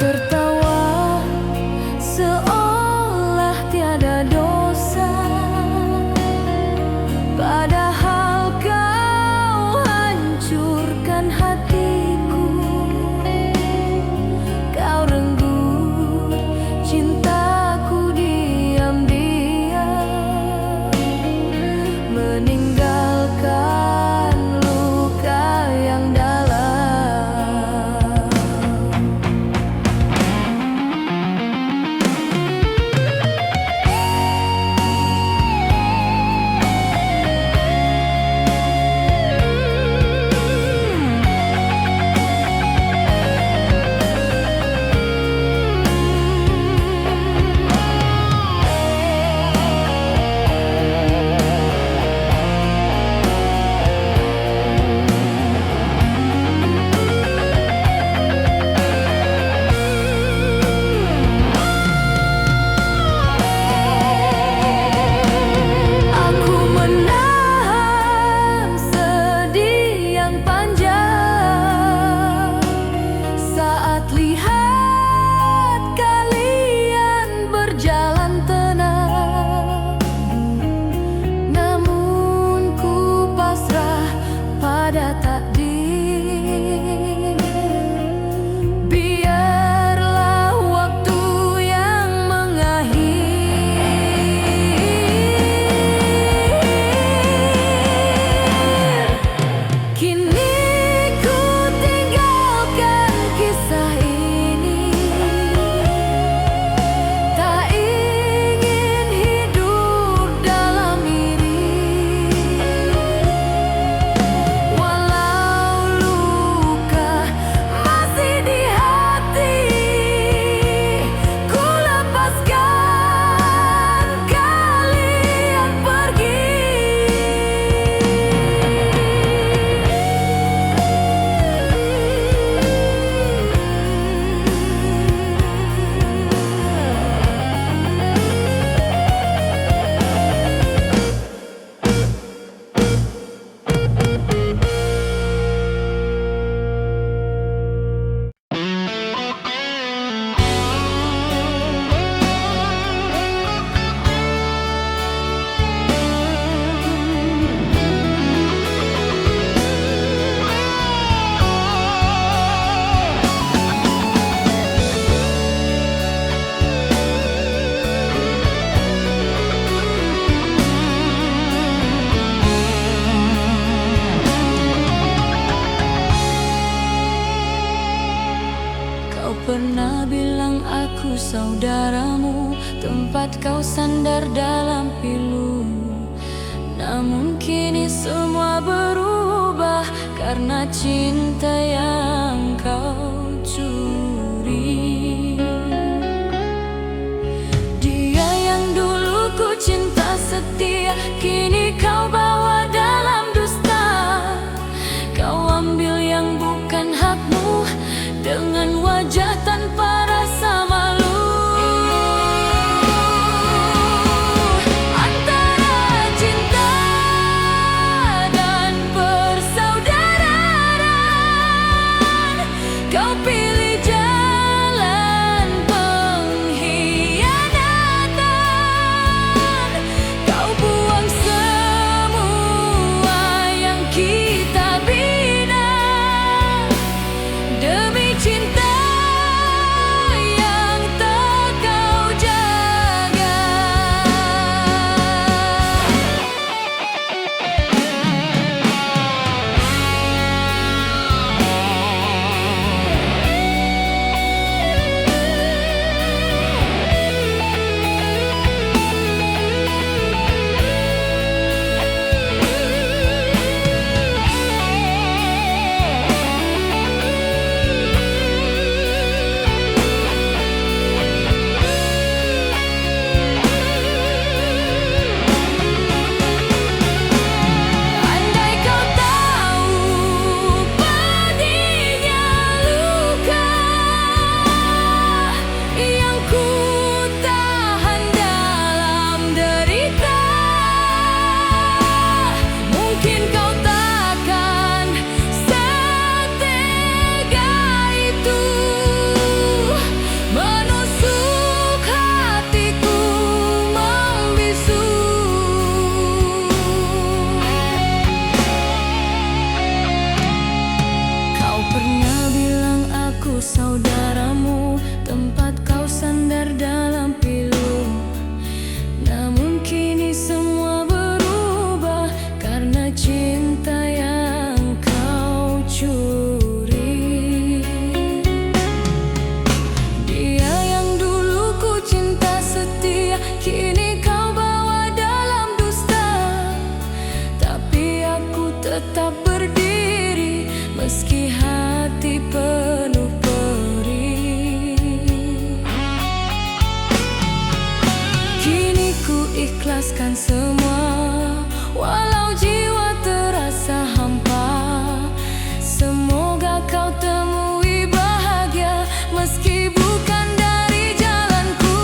tertawa seolah tiada dosa, padahal kau hancurkan hatiku. Kau renggut cintaku diam-diam, meninggalkan luka yang dalam. Aku menahan sedih yang panjang saat lihat kalian berjalan tenang. Namun ku pasrah pada takdir. Biarlah waktu yang mengakhir. Kini ku tinggalkan kisah ini, tak ingin hidup dalam iri. Walau luka masih di hati, ku lepaskan kalian pergi. Kau pernah bilang aku saudaramu, tempat kau sandar dalam pilu. Namun kini semua berubah karena cinta yang kau curi. Dia yang dulu ku cinta setia, kini kau bawa dalam dusta. Kau ambil yang bukan hakmu dengan wajah tanpa rasa malu. Antara cinta dan persaudaraan, kau pilih jalan ikhlaskan semua, walau jiwa terasa hampa. Semoga kau temui bahagia meski bukan dari jalanku.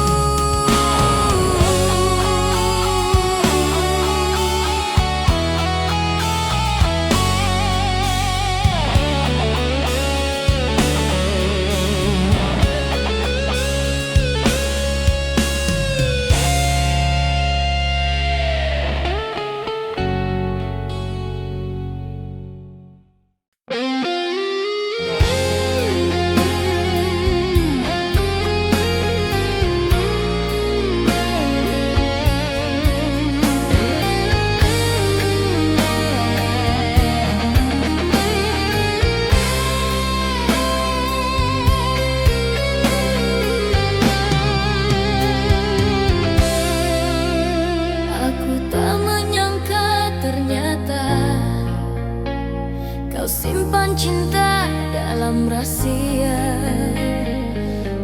Simpan cinta dalam rahasia,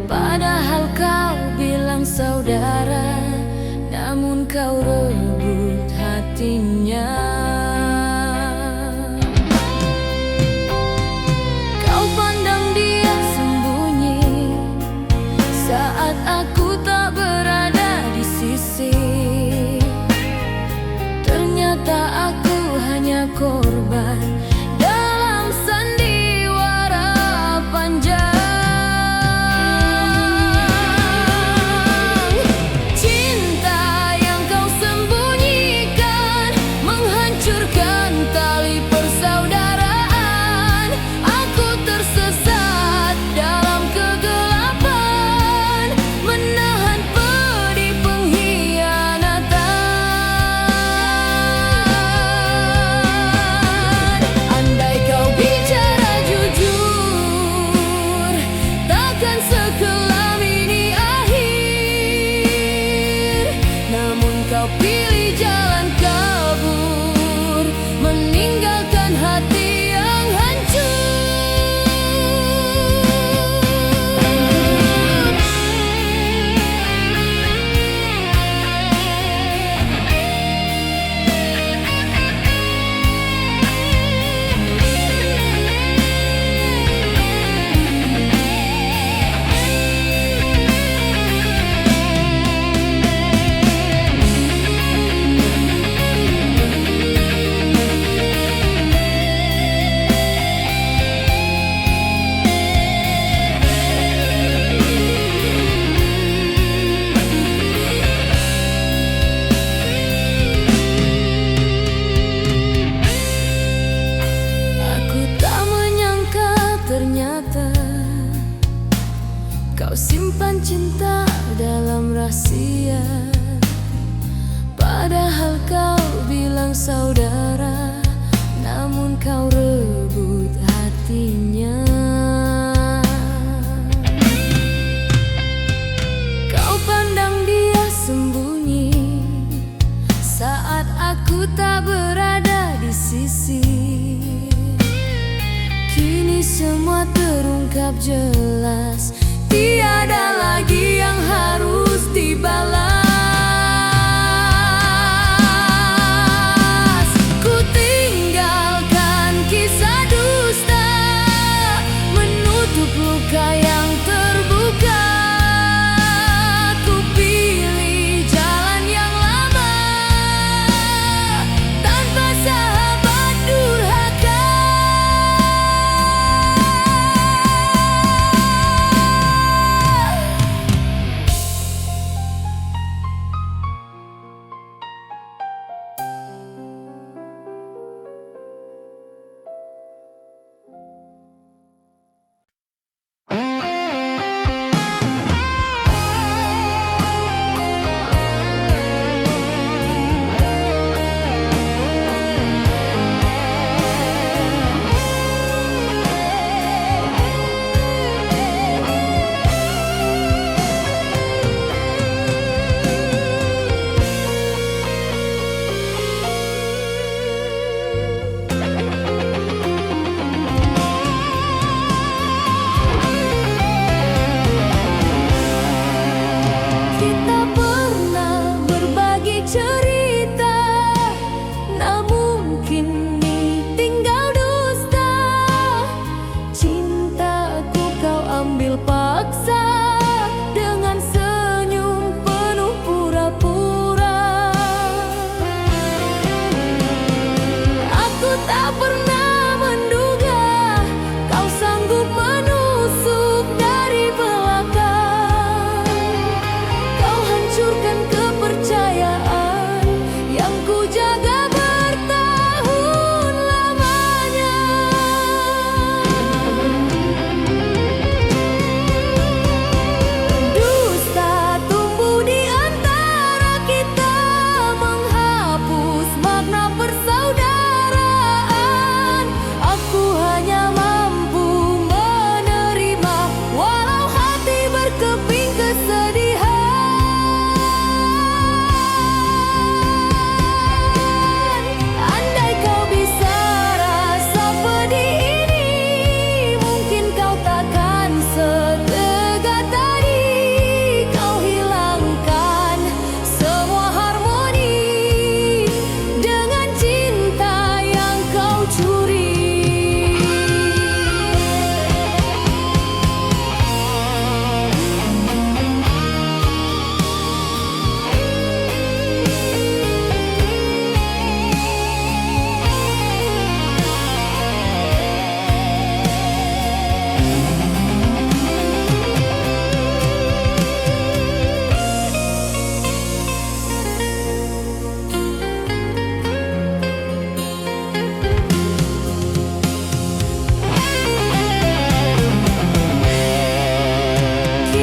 padahal kau bilang saudara, namun kau rebut hatinya. Kau pandang dia sembunyi saat aku tak berada di sisi. Ternyata aku hanya korban kau simpan cinta dalam rahasia, padahal kau bilang saudara, namun kau rebut hatinya. Kau pandang dia sembunyi saat aku tak berada di sisi. Kini semua terungkap jelas, tiada lagi yang harus dibalas. Ku tinggalkan kisah dusta, menutup luka yang terbuka. Ku pilih jalan yang lama, tanpa sahabat durhaka.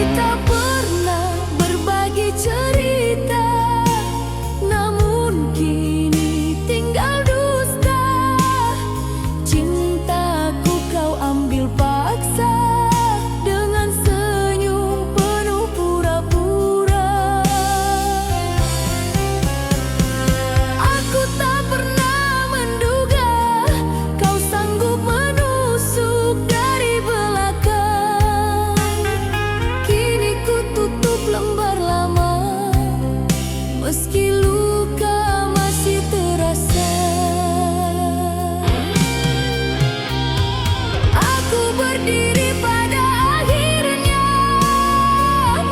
Kita pernah berbagi cerita, namun kini tinggal dusta. Cintaku kau ambil paksa dengan senyum penuh pura-pura. Aku tak pernah menduga kau sanggup menusuk dari belakang. Kini ku tutup lembar lama, meski luka masih terasa. Aku berdiri pada akhirnya,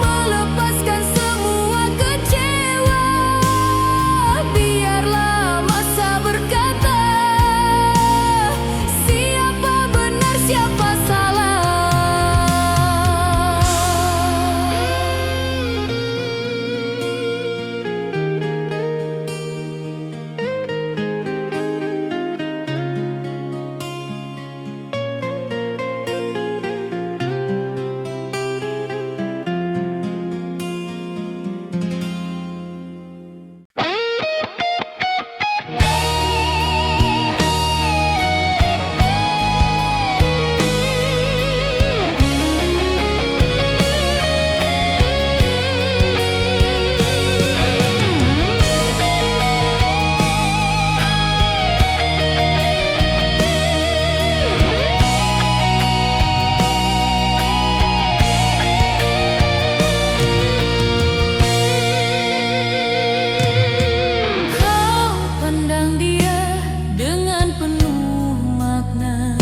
melepaskan semua kecewa. Biarlah masa berkata, siapa benar siapa salah. Kau pandang dia dengan penuh makna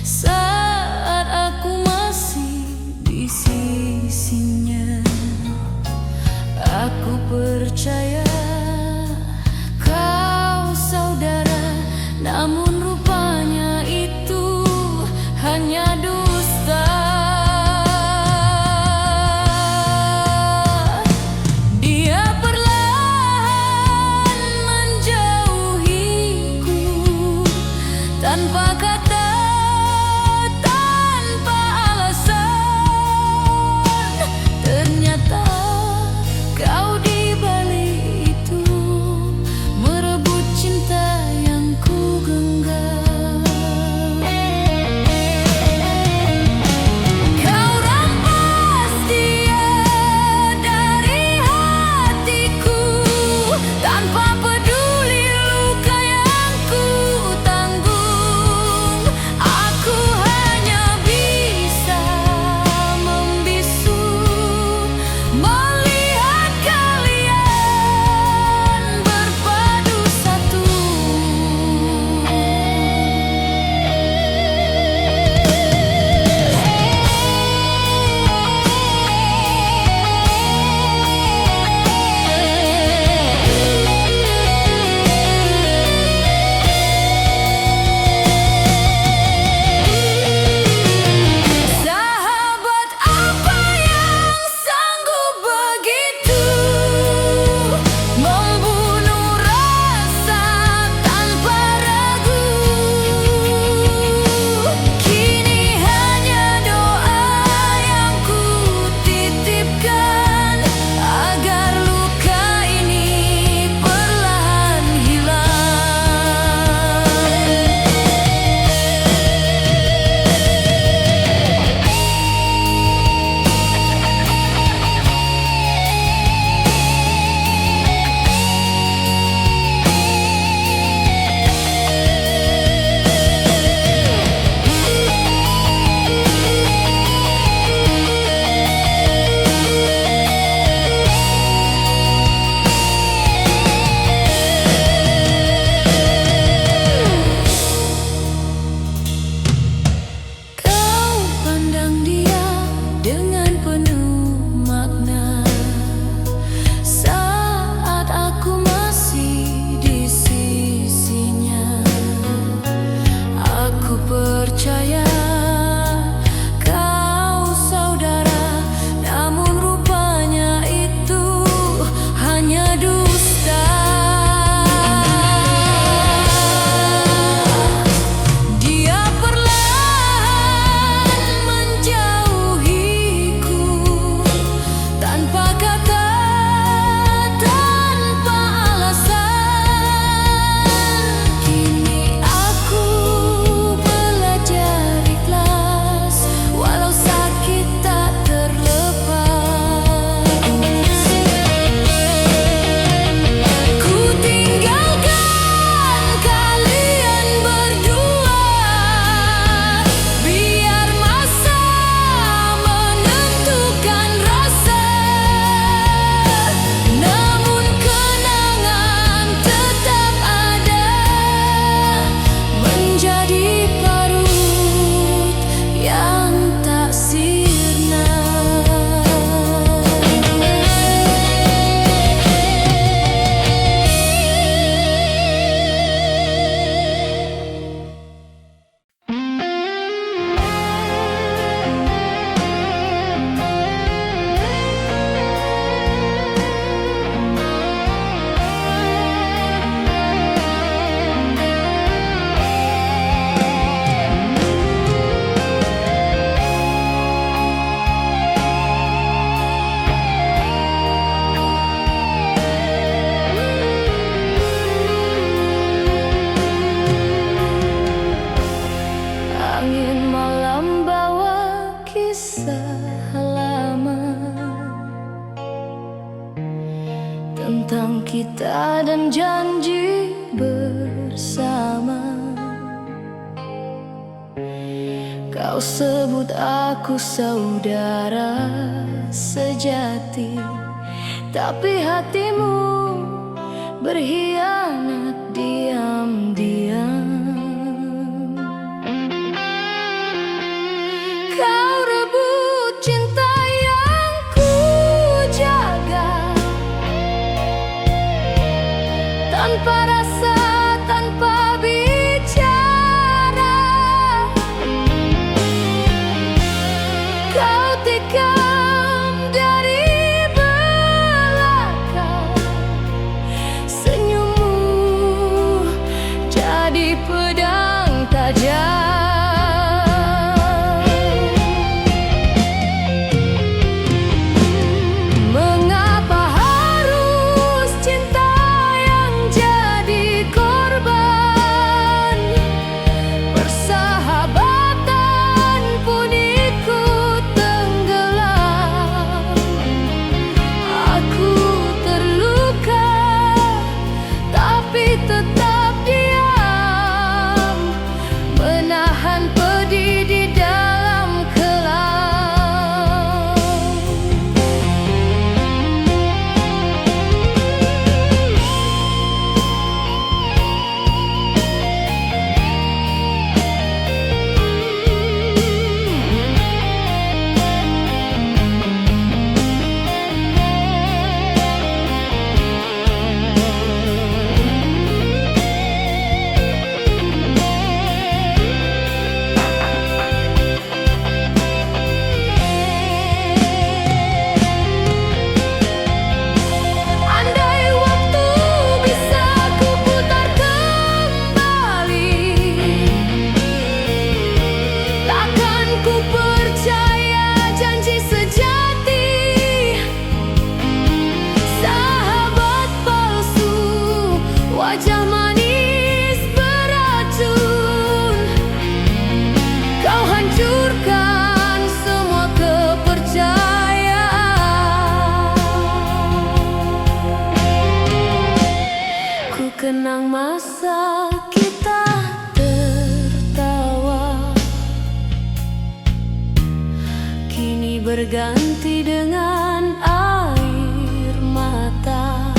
saat aku masih di sisinya. Aku percaya kau saudara, namun rupanya itu hanya dusta. Dia perlahan menjauhiku tanpa kata, tanpa alasan. Ternyata kau di balik tentang kita dan janji bersama. Kau sebut aku saudara sejati, tapi hatimu berkhianat diam-diam. Kau rebut cinta yang ku jaga, tanpa rasa, tanpa bicara. Kau tikam dari belakang, senyummu jadi pedang tajam. Wajah manis beracun, kau hancurkan semua kepercayaan. Ku kenang masa kita tertawa, kini berganti dengan air mata.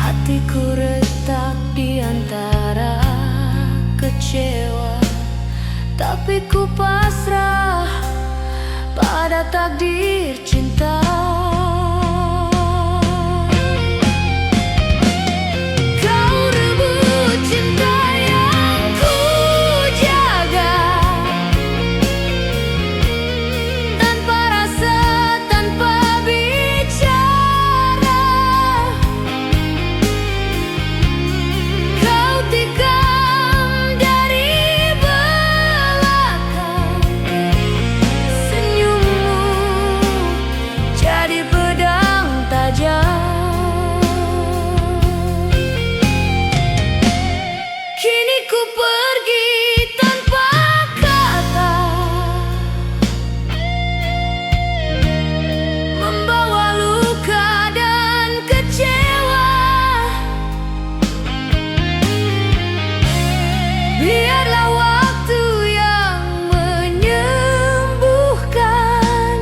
Hatiku retak di antara kecewa, tapi ku pasrah pada takdir cinta. Kau rebut cinta yang ku jaga, tanpa rasa, tanpa bicara. Kau tikam dari belakang, senyummu jadi pedang tajam. Kini ku pergi tanpa kata, membawa luka dan kecewa. Biarlah waktu yang menyembuhkan,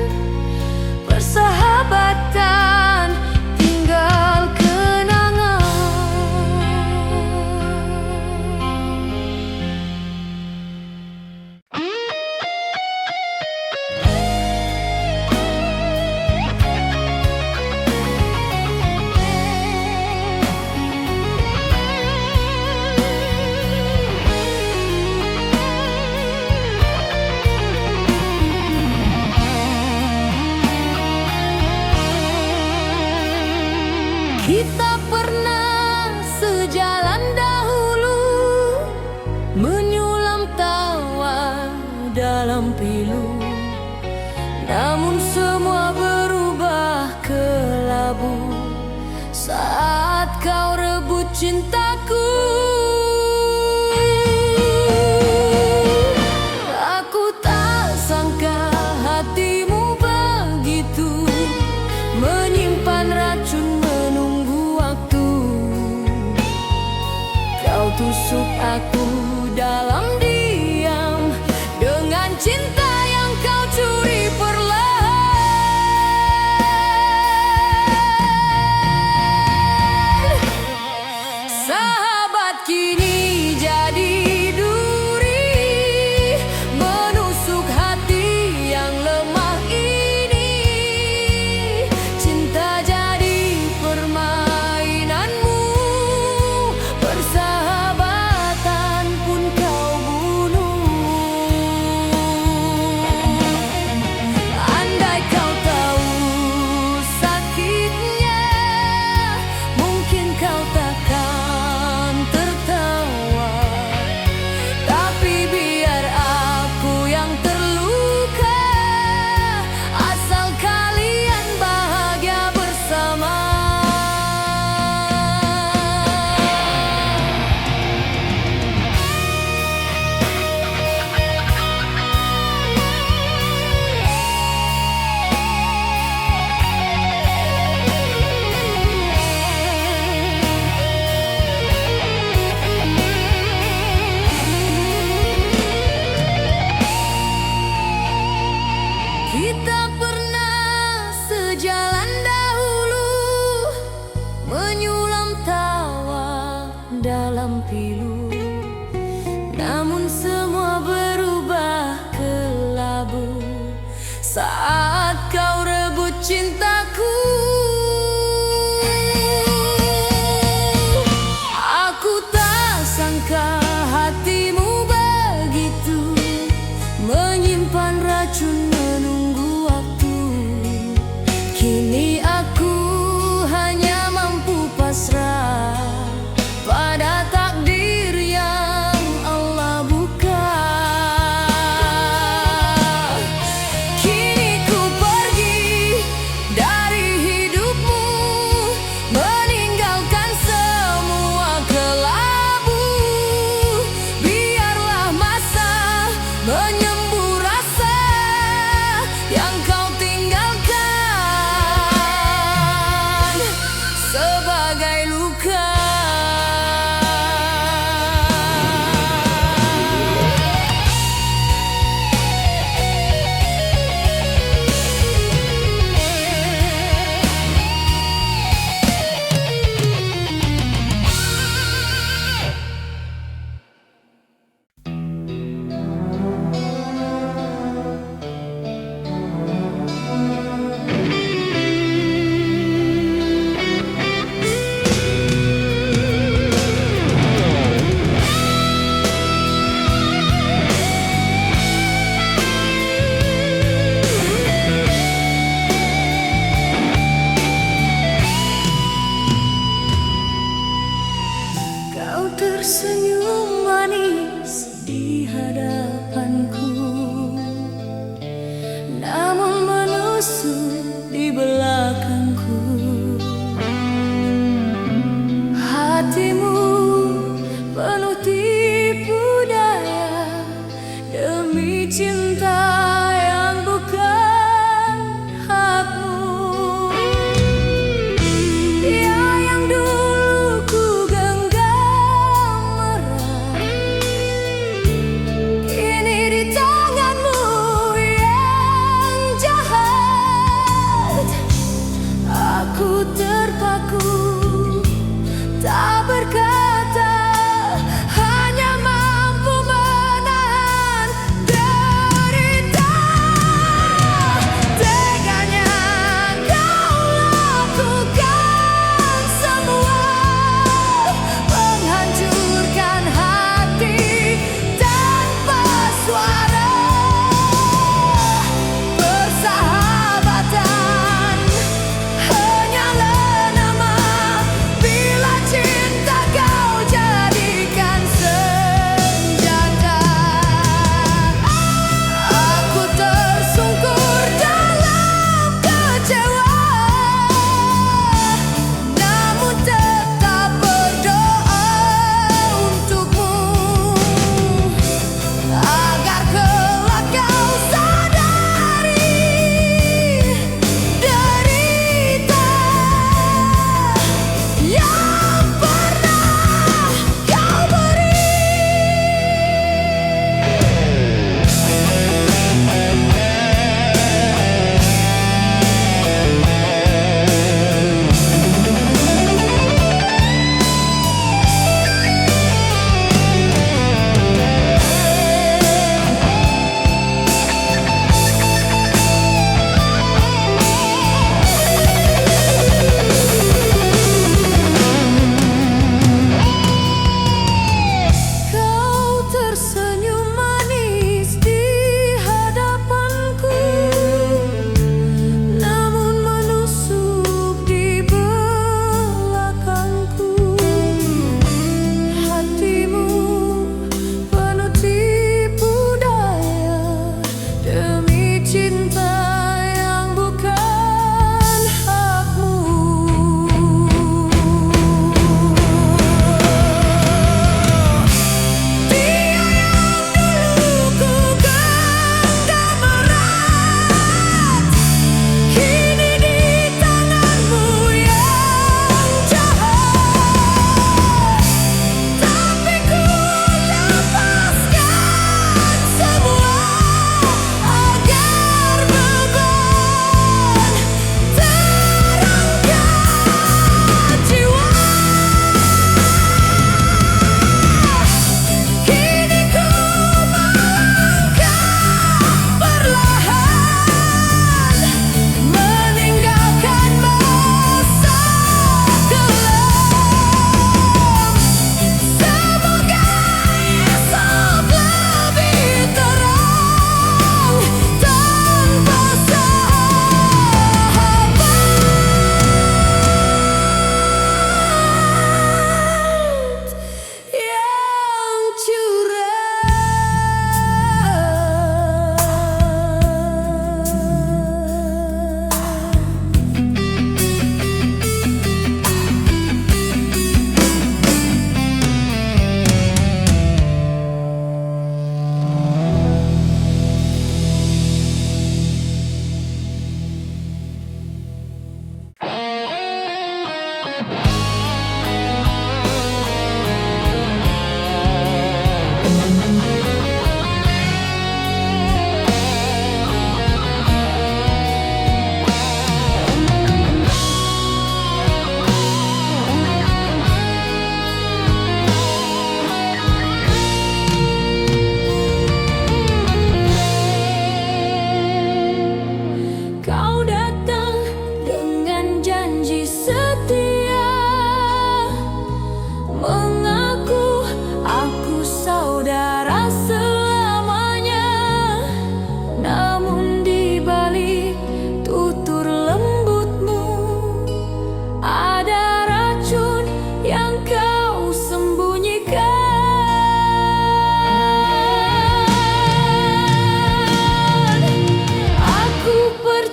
persahabatan tinggal kenangan. Kita pernah sejalan dahulu, menyulam tawa dalam pilu. Namun semua berubah kelabu saat kau rebut cintaku. Aku tak sangka hatimu begitu menyimpan kita pernah sejalan dahulu, menyulam tawa dalam pilu. Namun semua berubah kelabu saat kau rebut cintaku. Aku tak sangka hatimu begitu, menyimpan racun menunggu waktu. Kini aku hanya mampu pasrah pada takdir yang Allah buka. Kini ku pergi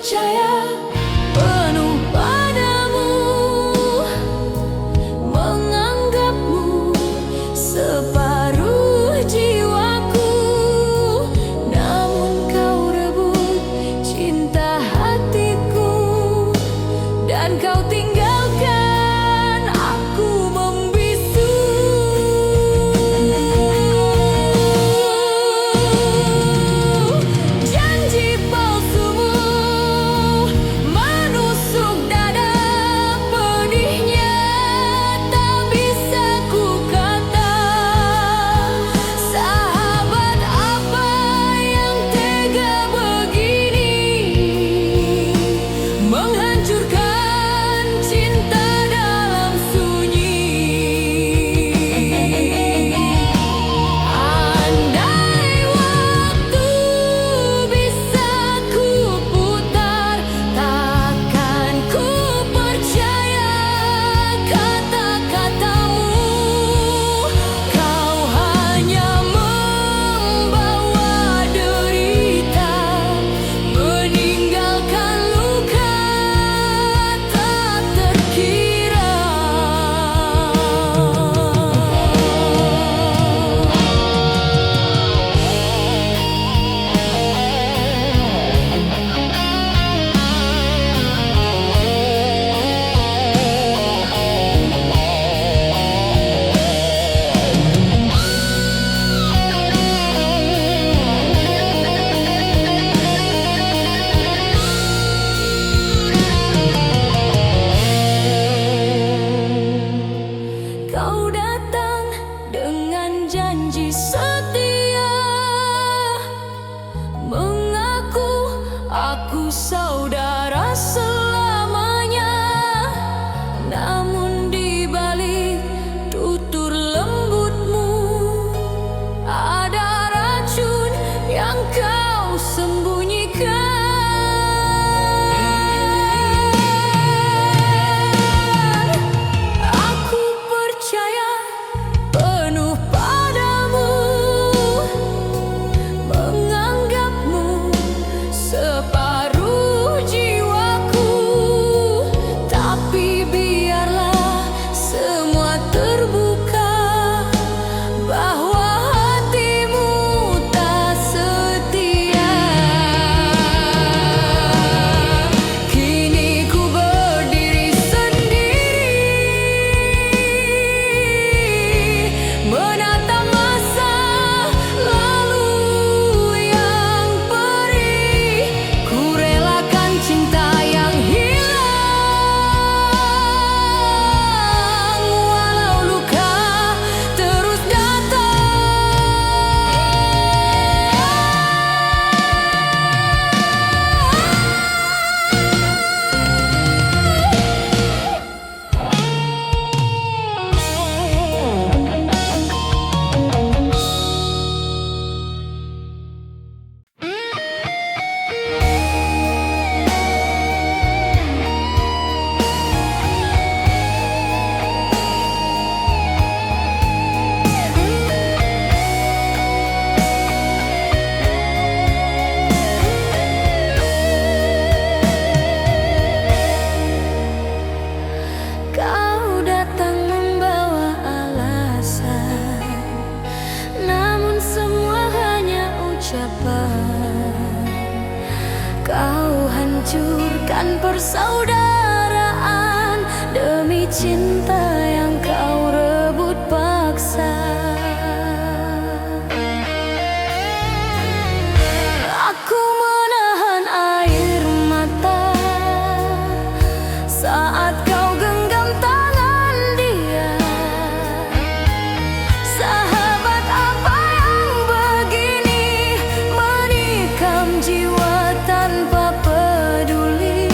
percaya penuh padamu, menganggapmu separuh jiwaku. Namun kau rebut cinta hatiku, dan kau tinggalkan aku membisu. Janji palsumu menusuk dada, pedihnya tak bisa ku kata. Sahabat apa yang tega begini, menghancurkan cinta dalam sunyi. Andai waktu bisa ku putar, takkan ku percaya kata-katamu. Kau hanya membawa derita, meninggalkan luka tak terkira. Kau datang dengan janji setia, mengaku aku saudara selamanya. Namun di balik tutur lembutmu, ada racun yang kau sembunyikan. Aku percaya penuh padamu, menganggapmu separuh jiwaku. Tapi biarlah semua terbuka, bahwa hatimu tak setia. Kini ku berdiri sendiri, menatap masa lalu yang perih. Ku relakan cinta yang hilang, walau luka terus datang. Kau datang membawa alasan, namun semua hanya ucapan. Kau hancurkan persaudaraan demi cinta yang kau rebut paksa. Aku menahan air mata saat kau genggam tangan dia. Sahabat apa yang begini, menikam jiwa tanpa peduli.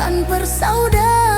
bukan persaudaraan.